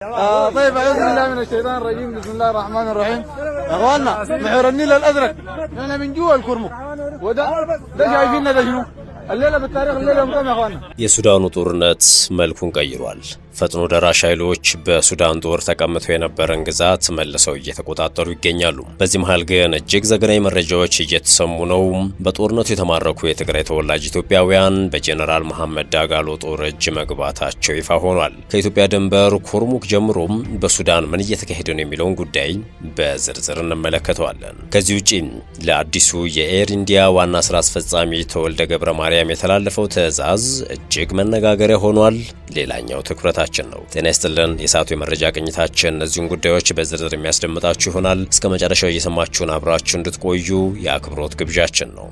طيب أعوذ بالله من الشيطان الرجيم بسم الله الرحمن الرحيم أخواننا محور النيل الأزرق نحن من جوا الكرمك وده شايفيننا ده شنو الليلة بالتاريخ الليلة مقام يا أخواننا የሱዳኑ ጦርነት መልኩን ቀይሯል። ፈጥኖ ደራሽ ኃይሎች በሱዳን ጦር ተቀምጠው የነበረን ግዛት መልሰው እየተቆጣጠሩ ይገኛሉ። በዚህ መሃል ግን እጅግ ዘግናኝ መረጃዎች እየተሰሙ ነው። በጦርነቱ የተማረኩ የትግራይ ተወላጅ ኢትዮጵያውያን በጀነራል መሐመድ ዳጋሎ ጦር እጅ መግባታቸው ይፋ ሆኗል። ከኢትዮጵያ ድንበር ኩርሙክ ጀምሮ በሱዳን ምን እየተካሄደ ነው የሚለውን ጉዳይ በዝርዝር እንመለከተዋለን። ከዚህ ውጪ ለአዲሱ የኤር ኢንዲያ ዋና ስራ አስፈጻሚ ተወልደ ገብረ ማርያም የተላለፈው ትዕዛዝ እጅግ መነጋገሪያ ሆኗል። ሌላኛው ትኩረታችን ነው። ጤና ይስጥልን። የሰዓቱ የመረጃ ቅኝታችን እነዚህን ጉዳዮች በዝርዝር የሚያስደምጣችሁ ይሆናል። እስከ መጨረሻው እየሰማችሁን አብራችሁ እንድትቆዩ የአክብሮት ግብዣችን ነው።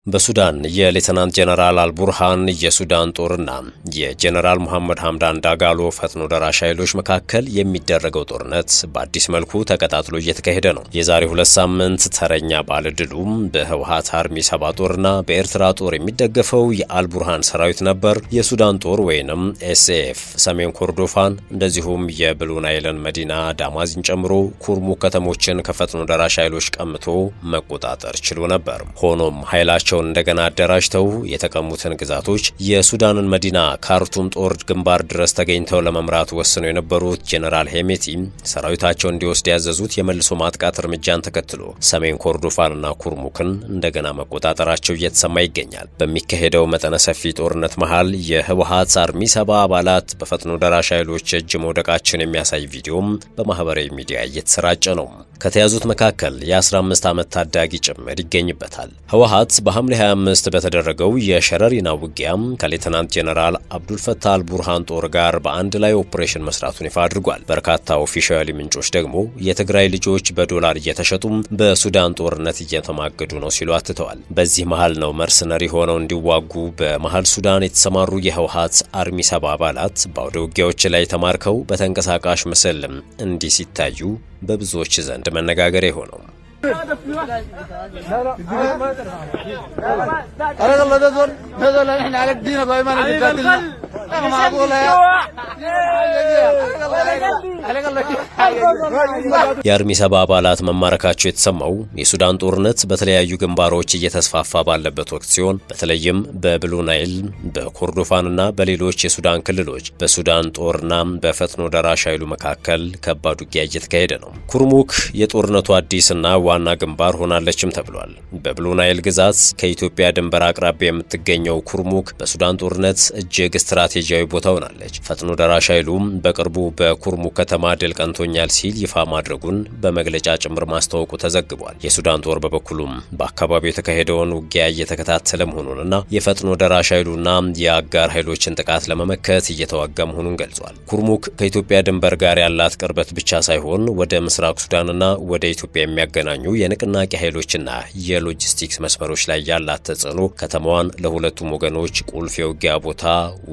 በሱዳን የሌተናንት ጀነራል አልቡርሃን የሱዳን ጦርና የጀነራል መሐመድ ሐምዳን ዳጋሎ ፈጥኖ ደራሽ ኃይሎች መካከል የሚደረገው ጦርነት በአዲስ መልኩ ተቀጣጥሎ እየተካሄደ ነው። የዛሬ 2 ሳምንት ተረኛ ባለድሉም በህወሓት አርሚ 7 ጦርና በኤርትራ ጦር የሚደገፈው የአልቡርሃን ሰራዊት ነበር። የሱዳን ጦር ወይንም ኤስኤፍ ሰሜን ኮርዶፋን እንደዚሁም የብሉ ናይልን መዲና ዳማዚን ጨምሮ ኩርሙክ ከተሞችን ከፈጥኖ ደራሽ ኃይሎች ቀምቶ መቆጣጠር ችሎ ነበር። ሆኖም ኃይላቸው እንደገና አደራጅተው የተቀሙትን ግዛቶች የሱዳንን መዲና ካርቱም ጦር ግንባር ድረስ ተገኝተው ለመምራት ወስነው የነበሩት ጀነራል ሄሜቲ ሰራዊታቸው እንዲወስድ ያዘዙት የመልሶ ማጥቃት እርምጃን ተከትሎ ሰሜን ኮርዶፋንና ኩርሙክን እንደገና መቆጣጠራቸው እየተሰማ ይገኛል። በሚካሄደው መጠነ ሰፊ ጦርነት መሃል የህወሓት አርሚ 7 አባላት በፈጥኖ ደራሽ ኃይሎች እጅ መውደቃቸውን የሚያሳይ ቪዲዮም በማህበራዊ ሚዲያ እየተሰራጨ ነው። ከተያዙት መካከል የ15 ዓመት ታዳጊ ጭምር ይገኝበታል። ህወሓት በሐምሌ 25 በተደረገው የሸረሪና ውጊያም ከሌተናንት ጀነራል አብዱልፈታህ አልቡርሃን ጦር ጋር በአንድ ላይ ኦፕሬሽን መስራቱን ይፋ አድርጓል። በርካታ ኦፊሻሊ ምንጮች ደግሞ የትግራይ ልጆች በዶላር እየተሸጡም በሱዳን ጦርነት እየተማገዱ ነው ሲሉ አትተዋል። በዚህ መሃል ነው መርሰነሪ ሆነው እንዲዋጉ በመሃል ሱዳን የተሰማሩ የህወሓት አርሚ 7 አባላት በአውደ ውጊያዎች ላይ ተማርከው በተንቀሳቃሽ ምስል እንዲህ ሲታዩ በብዙዎች ዘንድ መነጋገሪያ የሆነው የአርሚ 7 አባላት መማረካቸው የተሰማው የሱዳን ጦርነት በተለያዩ ግንባሮች እየተስፋፋ ባለበት ወቅት ሲሆን በተለይም በብሉ ናይል በኮርዶፋንና በሌሎች የሱዳን ክልሎች በሱዳን ጦርና በፈጥኖ ደራሽ ኃይሉ መካከል ከባድ ውጊያ እየተካሄደ ነው። ኩርሙክ የጦርነቱ አዲስና ዋና ግንባር ሆናለችም ተብሏል። በብሉ ናይል ግዛት ከኢትዮጵያ ድንበር አቅራቢያ የምትገኘው ኩርሙክ በሱዳን ጦርነት እጅግ ስትራቴጂያዊ ቦታ ሆናለች። ፈጥኖ ደራሽ ኃይሉም በቅርቡ በኩርሙክ ከተማ ድል ቀንቶኛል ሲል ይፋ ማድረጉን በመግለጫ ጭምር ማስታወቁ ተዘግቧል። የሱዳን ጦር በበኩሉም በአካባቢው የተካሄደውን ውጊያ እየተከታተለ መሆኑንና የፈጥኖ ደራሽ ኃይሉና የአጋር ኃይሎችን ጥቃት ለመመከት እየተዋጋ መሆኑን ገልጿል። ኩርሙክ ከኢትዮጵያ ድንበር ጋር ያላት ቅርበት ብቻ ሳይሆን ወደ ምስራቅ ሱዳንና ወደ ኢትዮጵያ የሚያገናኙ የንቅናቄ ኃይሎችና የሎጂስቲክስ መስመሮች ላይ ያላት ተጽዕኖ ከተማዋን ለሁለቱም ወገኖች ቁልፍ የውጊያ ቦታ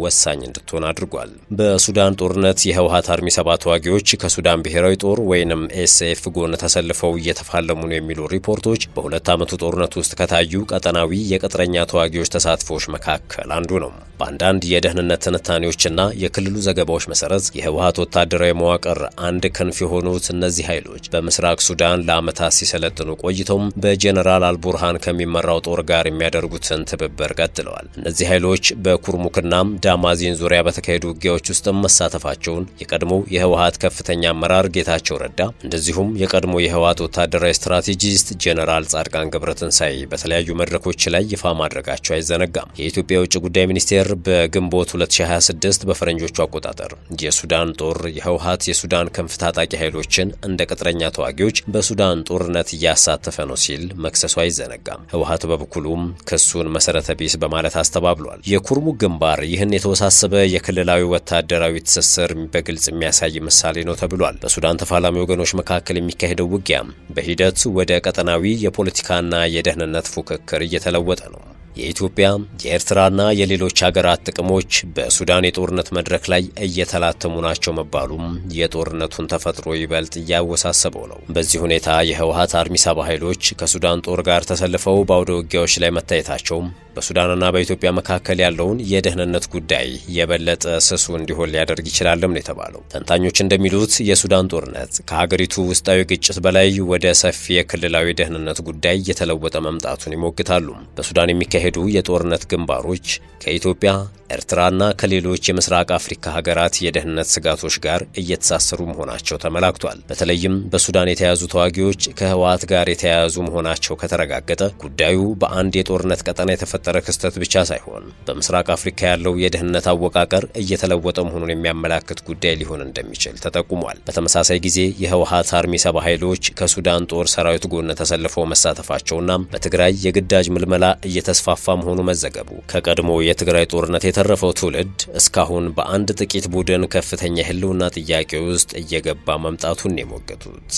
ወሳኝ እንድትሆን አድርጓል። በሱዳን ጦርነት የህወሓት አርሚ 7 ተዋጊዎች ከሱዳን ብሔራዊ ጦር ወይንም ኤስኤፍ ጎን ተሰልፈው እየተፋለሙ ነው የሚሉ ሪፖርቶች በ2 ዓመቱ ጦርነት ውስጥ ከታዩ ቀጠናዊ የቅጥረኛ ተዋጊዎች ተሳትፎች መካከል አንዱ ነው። በአንዳንድ የደህንነት ትንታኔዎችና የክልሉ ዘገባዎች መሰረት የህወሓት ወታደራዊ መዋቅር አንድ ክንፍ የሆኑት እነዚህ ኃይሎች በምስራቅ ሱዳን ለዓመታት ሲሰለጥኑ ቆይተው በጀነራል አልቡርሃን ከሚመራው ጦር ጋር የሚያደርጉትን ትብብር ቀጥለዋል። እነዚህ ኃይሎች በኩርሙክና ዳማዚን ዙሪያ በተካሄዱ ውጊያዎች ውስጥ መሳተፋቸውን የቀድሞ የህወሓት ከፍተኛ አመራር ጌታቸው ረዳ እንደዚሁም የቀድሞ የህወሓት ወታደራዊ ስትራቴጂስት ጀነራል ጻድቃን ገብረትንሳኤ በተለያዩ መድረኮች ላይ ይፋ ማድረጋቸው አይዘነጋም። የኢትዮጵያ የውጭ ጉዳይ ሚኒስቴር በግንቦት 2026 በፈረንጆቹ አቆጣጠር የሱዳን ጦር የህወሓት የሱዳን ክንፍ ታጣቂ ኃይሎችን እንደ ቅጥረኛ ተዋጊዎች በሱዳን ጦርነት እያሳተፈ ነው ሲል መክሰሱ አይዘነጋም። ህወሓት በበኩሉም ክሱን መሰረተ ቢስ በማለት አስተባብሏል። የኩርሙክ ግንባር ይህን የተወሳሰበ የክልላዊ ወታደራዊ ትስስር በግልጽ የሚያሳይ ምሳሌ ነው ተብሏል። በሱዳን ተፋላሚ ወገኖች መካከል የሚካሄደው ውጊያ በሂደት ወደ ቀጠናዊ የፖለቲካና የደህንነት ፉክክር እየተለወጠ ነው። የኢትዮጵያ የኤርትራና የሌሎች ሀገራት ጥቅሞች በሱዳን የጦርነት መድረክ ላይ እየተላተሙ ናቸው መባሉም የጦርነቱን ተፈጥሮ ይበልጥ እያወሳሰበው ነው። በዚህ ሁኔታ የህወሓት አርሚ ሰባ ኃይሎች ከሱዳን ጦር ጋር ተሰልፈው በአውደ ውጊያዎች ላይ መታየታቸው በሱዳንና በኢትዮጵያ መካከል ያለውን የደህንነት ጉዳይ የበለጠ ስሱ እንዲሆን ሊያደርግ ይችላልም ነው የተባለው። ተንታኞች እንደሚሉት የሱዳን ጦርነት ከሀገሪቱ ውስጣዊ ግጭት በላይ ወደ ሰፊ የክልላዊ ደህንነት ጉዳይ እየተለወጠ መምጣቱን ይሞግታሉ። በሱዳን የሚካሄዱ የጦርነት ግንባሮች ከኢትዮጵያ፣ ኤርትራና ከሌሎች የምስራቅ አፍሪካ ሀገራት የደህንነት ስጋቶች ጋር እየተሳሰሩ መሆናቸው ተመላክቷል። በተለይም በሱዳን የተያዙ ተዋጊዎች ከህወሓት ጋር የተያያዙ መሆናቸው ከተረጋገጠ ጉዳዩ በአንድ የጦርነት ቀጠና የተፈጠረ ክስተት ብቻ ሳይሆን በምስራቅ አፍሪካ ያለው የደህንነት አወቃቀር እየተለወጠ መሆኑን የሚያመላክት ጉዳይ ሊሆን እንደሚችል ተጠቁሟል። በተመሳሳይ ጊዜ የህወሓት አርሚ ሰባ ኃይሎች ከሱዳን ጦር ሰራዊት ጎን ተሰልፈው መሳተፋቸውና በትግራይ የግዳጅ ምልመላ እየተስፋፋ መሆኑ መዘገቡ ከቀድሞ የትግራይ ጦርነት የተረፈው ትውልድ እስካሁን በአንድ ጥቂት ቡድን ከፍተኛ የህልውና ጥያቄ ውስጥ እየገባ መምጣቱን የሞገቱት።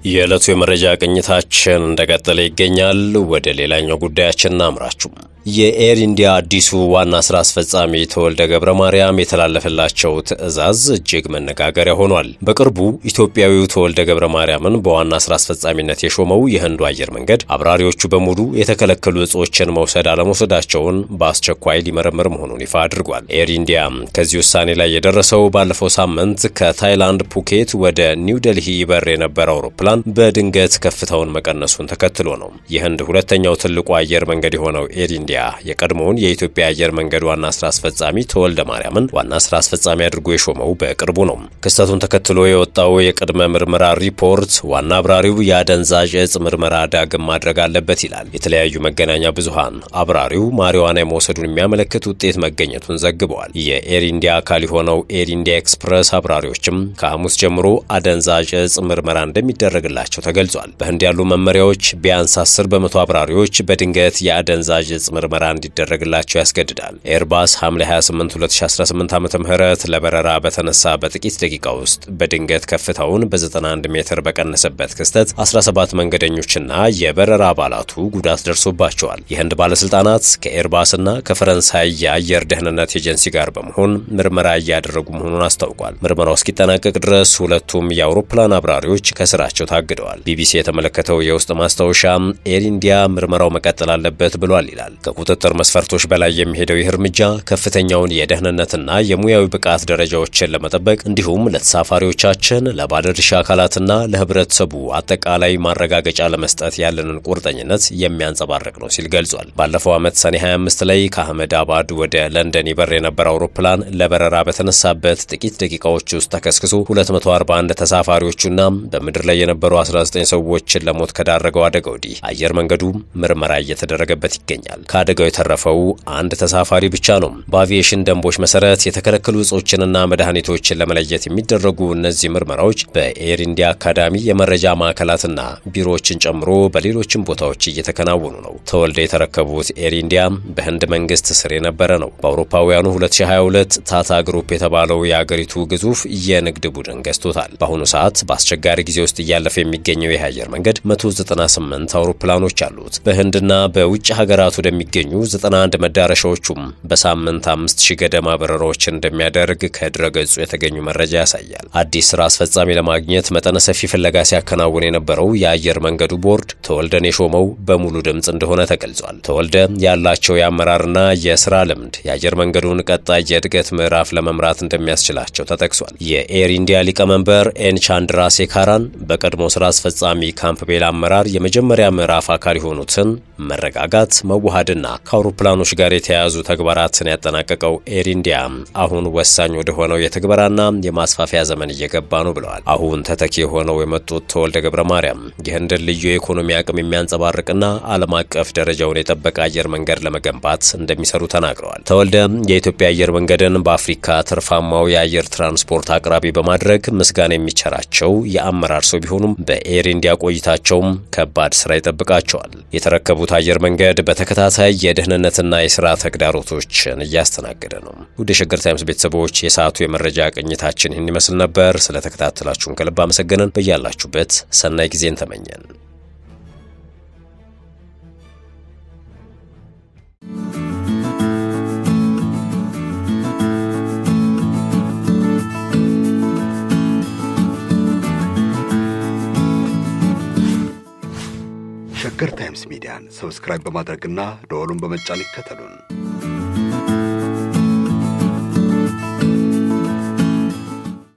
የዕለቱ የመረጃ ቅኝታችን እንደቀጠለ ይገኛል። ወደ ሌላኛው ጉዳያችን እናምራችሁ። የኤር ኢንዲያ አዲሱ ዋና ስራ አስፈጻሚ ተወልደ ገብረ ማርያም የተላለፈላቸው ትዕዛዝ እጅግ መነጋገሪያ ሆኗል። በቅርቡ ኢትዮጵያዊው ተወልደ ገብረ ማርያምን በዋና ስራ አስፈጻሚነት የሾመው የህንዱ አየር መንገድ አብራሪዎቹ በሙሉ የተከለከሉ እጾችን መውሰድ አለመውሰዳቸውን በአስቸኳይ ሊመረምር መሆኑን ይፋ አድርጓል። ኤር ኢንዲያ ከዚህ ውሳኔ ላይ የደረሰው ባለፈው ሳምንት ከታይላንድ ፑኬት ወደ ኒው ዴልሂ ይበር የነበረ አውሮፕላን በድንገት ከፍታውን መቀነሱን ተከትሎ ነው። የህንድ ሁለተኛው ትልቁ አየር መንገድ የሆነው ኤር ኢንዲያ የቀድሞውን የኢትዮጵያ አየር መንገድ ዋና ስራ አስፈጻሚ ተወልደ ማርያምን ዋና ስራ አስፈጻሚ አድርጎ የሾመው በቅርቡ ነው። ክስተቱን ተከትሎ የወጣው የቅድመ ምርመራ ሪፖርት ዋና አብራሪው የአደንዛዥ እጽ ምርመራ ዳግም ማድረግ አለበት ይላል። የተለያዩ መገናኛ ብዙሃን አብራሪው ማሪዋና የመውሰዱን የሚያመለክት ውጤት መገኘቱን ዘግበዋል። የኤር ኢንዲያ አካል የሆነው ኤር ኢንዲያ ኤክስፕረስ አብራሪዎችም ከሐሙስ ጀምሮ አደንዛዥ እጽ ምርመራ እንደሚደረግላቸው ተገልጿል። በህንድ ያሉ መመሪያዎች ቢያንስ 10 በመቶ አብራሪዎች በድንገት የአደንዛዥ እጽ ምርመራ እንዲደረግላቸው ያስገድዳል። ኤርባስ ሐምሌ 28 2018 ዓ.ም ለበረራ በተነሳ በጥቂት ደቂቃ ውስጥ በድንገት ከፍታውን በ91 ሜትር በቀነሰበት ክስተት 17 መንገደኞችና የበረራ አባላቱ ጉዳት ደርሶባቸዋል። የህንድ ባለስልጣናት ከኤርባስና ከፈረንሳይ የአየር ደህንነት ኤጀንሲ ጋር በመሆን ምርመራ እያደረጉ መሆኑን አስታውቋል። ምርመራው እስኪጠናቀቅ ድረስ ሁለቱም የአውሮፕላን አብራሪዎች ከስራቸው ታግደዋል። ቢቢሲ የተመለከተው የውስጥ ማስታወሻ ኤር ኢንዲያ ምርመራው መቀጠል አለበት ብሏል ይላል። ከቁጥጥር መስፈርቶች በላይ የሚሄደው ይህ እርምጃ ከፍተኛውን የደህንነትና የሙያዊ ብቃት ደረጃዎችን ለመጠበቅ እንዲሁም ለተሳፋሪዎቻችን፣ ለባለድርሻ አካላትና ለህብረተሰቡ አጠቃላይ ማረጋገጫ ለመስጠት ያለንን ቁርጠኝነት የሚያንጸባርቅ ነው ሲል ገልጿል። ባለፈው ዓመት ሰኔ 25 ላይ ከአህመድ አባድ ወደ ለንደን ይበር የነበረ አውሮፕላን ለበረራ በተነሳበት ጥቂት ደቂቃዎች ውስጥ ተከስክሶ 241 ተሳፋሪዎቹና በምድር ላይ የነበሩ 19 ሰዎችን ለሞት ከዳረገው አደጋ ወዲህ አየር መንገዱ ምርመራ እየተደረገበት ይገኛል። ከአደጋው የተረፈው አንድ ተሳፋሪ ብቻ ነው። በአቪዬሽን ደንቦች መሰረት የተከለከሉ እጾችንና መድኃኒቶችን ለመለየት የሚደረጉ እነዚህ ምርመራዎች በኤር ኢንዲያ አካዳሚ የመረጃ ማዕከላትና ቢሮዎችን ጨምሮ በሌሎችም ቦታዎች እየተከናወኑ ነው። ተወልደ የተረከቡት ኤር ኢንዲያ በህንድ መንግስት ስር የነበረ ነው። በአውሮፓውያኑ 2022 ታታ ግሩፕ የተባለው የአገሪቱ ግዙፍ የንግድ ቡድን ገዝቶታል። በአሁኑ ሰዓት በአስቸጋሪ ጊዜ ውስጥ እያለፈ የሚገኘው ይህ አየር መንገድ 198 አውሮፕላኖች አሉት። በህንድና በውጭ ሀገራት ወደሚገኙ 91 መዳረሻዎቹም በሳምንት 5000 ገደማ በረራዎችን እንደሚያደርግ ከድረገጹ የተገኙ መረጃ ያሳያል። አዲስ ስራ አስፈጻሚ ለማግኘት መጠነ ሰፊ ፍለጋ ሲያከናውን የነበረው የአየር መንገዱ ቦርድ ተወልደን የሾመው በሙሉ ድምፅ እንደሆነ ተገልጿል። ተወልደ ያላቸው የአመራርና የስራ ልምድ የአየር መንገዱን ቀጣይ የእድገት ምዕራፍ ለመምራት እንደሚያስችላቸው ተጠቅሷል። የኤር ኢንዲያ ሊቀመንበር ኤን ቻንድራ ሴካራን በቀድሞ ስራ አስፈጻሚ ካምፕቤል አመራር የመጀመሪያ ምዕራፍ አካል የሆኑትን መረጋጋት፣ መዋሃድና ከአውሮፕላኖች ጋር የተያያዙ ተግባራትን ያጠናቀቀው ኤር ኢንዲያ አሁን ወሳኝ ወደ ሆነው የትግበራና የማስፋፊያ ዘመን እየገባ ነው ብለዋል። አሁን ተተኪ የሆነው የመጡት ተወልደ ገብረ ማርያም የህንድን ልዩ የኢኮኖሚ አቅም የሚያንጸባርቅና ዓለም አቀፍ ደረጃውን የጠበቀ አየር መንገድ ለመገንባት እንደሚሰሩ ተናግረዋል። ተወልደ የኢትዮጵያ አየር መንገድን በአፍሪካ ትርፋማው የአየር ትራንስፖርት አቅራቢ በማድረግ ምስጋና የሚቸራቸው የአመራር ሰው ቢሆኑም በኤር ኢንዲያ ቆይታቸውም ከባድ ስራ ይጠብቃቸዋል። የተረከቡት አየር መንገድ በተከታታይ የደህንነትና የስራ ተግዳሮቶችን እያስተናገደ ነው። ውድ የሸገር ታይምስ ቤተሰቦች የሰዓቱ የመረጃ ቅኝታችን ይህን ይመስል ነበር። ስለተከታተላችሁን ከልብ አመሰገንን። በያላችሁበት ሰናይ ጊዜን ተመኘን። ሸገር ታይምስ ሚዲያን ሰብስክራይብ በማድረግና ደወሉን በመጫን ይከተሉን።